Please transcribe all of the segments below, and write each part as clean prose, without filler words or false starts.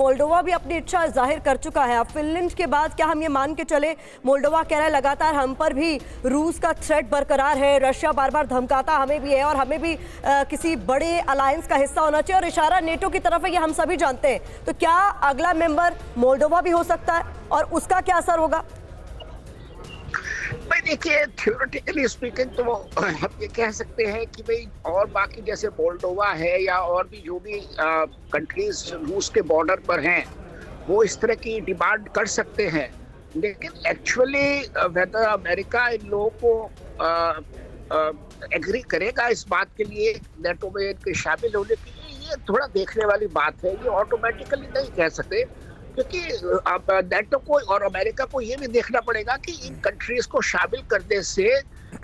Moldova भी अपनी इच्छा जाहिर कर चुका है। अब फिनलैंड के बाद क्या हम ये मान के चले, मोल्डोवा कह रहा है लगातार हम पर भी रूस का थ्रेट बरकरार है, रशिया बार बार धमकाता हमें भी है और हमें भी किसी बड़े अलायंस का हिस्सा होना चाहिए और इशारा नेटो की तरफ है, ये हम सभी जानते हैं। तो क्या अगला मेंबर मोल्डोवा भी हो सकता है और उसका क्या असर होगा? भाई देखिए, थ्योरेटिकली स्पीकिंग तो हम ये कह सकते हैं कि भाई और बाकी जैसे मोल्डोवा है या और भी जो भी कंट्रीज रूस के बॉर्डर पर हैं, वो इस तरह की डिमांड कर सकते हैं। लेकिन एक्चुअली वेदर अमेरिका इन लोगों को एग्री करेगा इस बात के लिए नेटो में इनके शामिल होने के लिए, ये थोड़ा देखने वाली बात है। ये ऑटोमेटिकली नहीं कह सकते, क्योंकि अब नेटो को और अमेरिका को ये भी देखना पड़ेगा कि इन कंट्रीज को शामिल करने से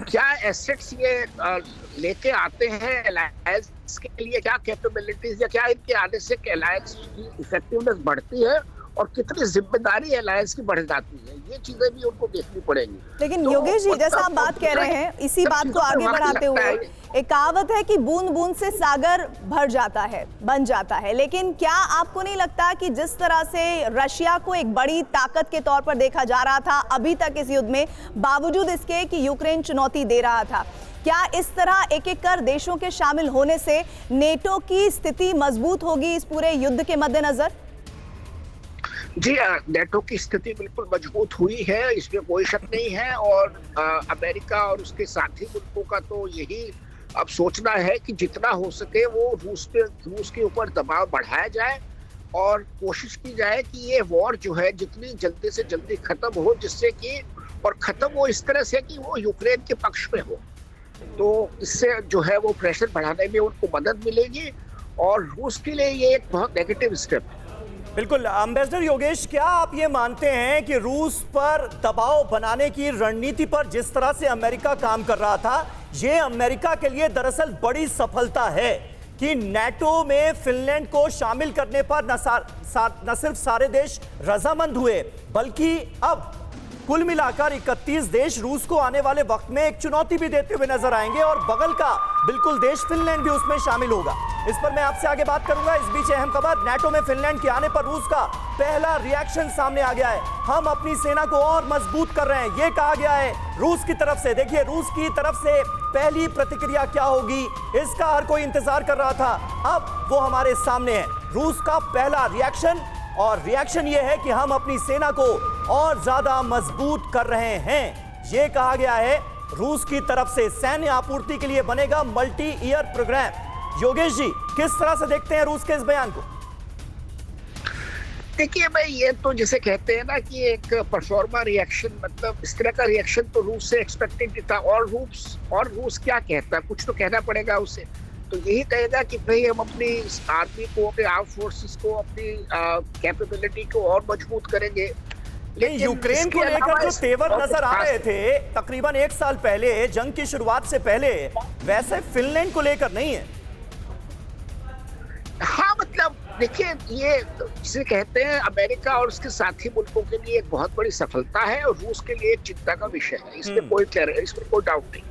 क्या एसेट्स ये लेके आते हैं अलायंस के लिए, क्या कैपेबिलिटीज या क्या इनके आने से अलायंस की इफेक्टिवनेस बढ़ती है और कितनी जिम्मेदारी अलायंस की बढ़ जाती है। ये चीजें भी उनको देखनी पड़ेंगी। लेकिन तो योगेश जी, जैसा आप बात कह रहे हैं, इसी बात को आगे बढ़ाते हुए एक कहावत है कि बूंद बूंद से सागर भर जाता है, बन जाता है। लेकिन क्या आपको नहीं लगता कि जिस तरह से रशिया को एक बड़ी ताकत के तौर पर देखा जा रहा था अभी तक इस युद्ध में, बावजूद इसके कि यूक्रेन चुनौती दे रहा था, क्या इस तरह एक एक कर देशों के शामिल होने से नेटो की स्थिति मजबूत होगी इस पूरे युद्ध के मद्देनजर? जी, नेटो की स्थिति बिल्कुल मजबूत हुई है, इसमें कोई शक नहीं है। और अमेरिका और उसके साथी मुल्कों का तो यही अब सोचना है कि जितना हो सके वो रूस के ऊपर दबाव बढ़ाया जाए और कोशिश की जाए कि ये वॉर जो है जितनी जल्दी से जल्दी खत्म हो, जिससे कि और खत्म हो इस तरह से कि वो यूक्रेन के पक्ष में हो। तो इससे जो है वो प्रेशर बढ़ाने में उनको मदद मिलेगी और रूस के लिए ये एक बहुत नेगेटिव स्टेप है। बिल्कुल। एम्बेसडर योगेश, क्या आप ये मानते हैं कि रूस पर दबाव बनाने की रणनीति पर जिस तरह से अमेरिका काम कर रहा था, ये अमेरिका के लिए दरअसल बड़ी सफलता है कि नेटो में फिनलैंड को शामिल करने पर न सिर्फ सारे देश रजामंद हुए, बल्कि अब कुल मिलाकर 31 देश रूस को आने वाले वक्त में एक चुनौती भी देते हुए नजर आएंगे और बगल का बिल्कुल देश फिनलैंड भी उसमें शामिल होगा। इस पर मैं आपसे आगे बात करूंगा। इस बीच अहम खबर, नेटो में फिनलैंड के आने पर रूस का पहला रिएक्शन सामने आ गया है। हम अपनी सेना को और मजबूत कर रहे हैं, ये कहा गया है रूस की तरफ से। देखिए रूस की तरफ से पहली प्रतिक्रिया क्या होगी, इसका हर कोई इंतजार कर रहा था। अब वो हमारे सामने है, रूस का पहला रिएक्शन। और रिएक्शन ये है कि हम अपनी सेना को और ज्यादा मजबूत कर रहे हैं। ये कहा गया है रूस की तरफ से सैन्य आपूर्ति के लिए बनेगा multi year programme. Yogesh ji, किस तरह से देखते हैं रूस के इस बयान को? देखिए भाई, ये तो जिसे कहते हैं ना कि एक परफॉर्मा रिएक्शन, मतलब इस तरह का रिएक्शन तो रूस से एक्सपेक्टेड था। और रूस क्या कहता है, कुछ तो कहना पड़ेगा उसे। तो यही कहेगा कि भाई हम अपनी आर्मी को, अपने आर्म फोर्सेस को, अपनी कैपेबिलिटी को और मजबूत करेंगे। लेकिन यूक्रेन को लेकर जो तेवर नजर आ रहे थे तकरीबन 1 साल पहले, जंग की शुरुआत से पहले, वैसे फिनलैंड को लेकर नहीं है। हाँ, मतलब देखिए, ये जिसे कहते हैं अमेरिका और उसके साथी मुल्कों के लिए एक बहुत बड़ी सफलता है और रूस के लिए एक चिंता का विषय है। इसमें कोई डाउट नहीं।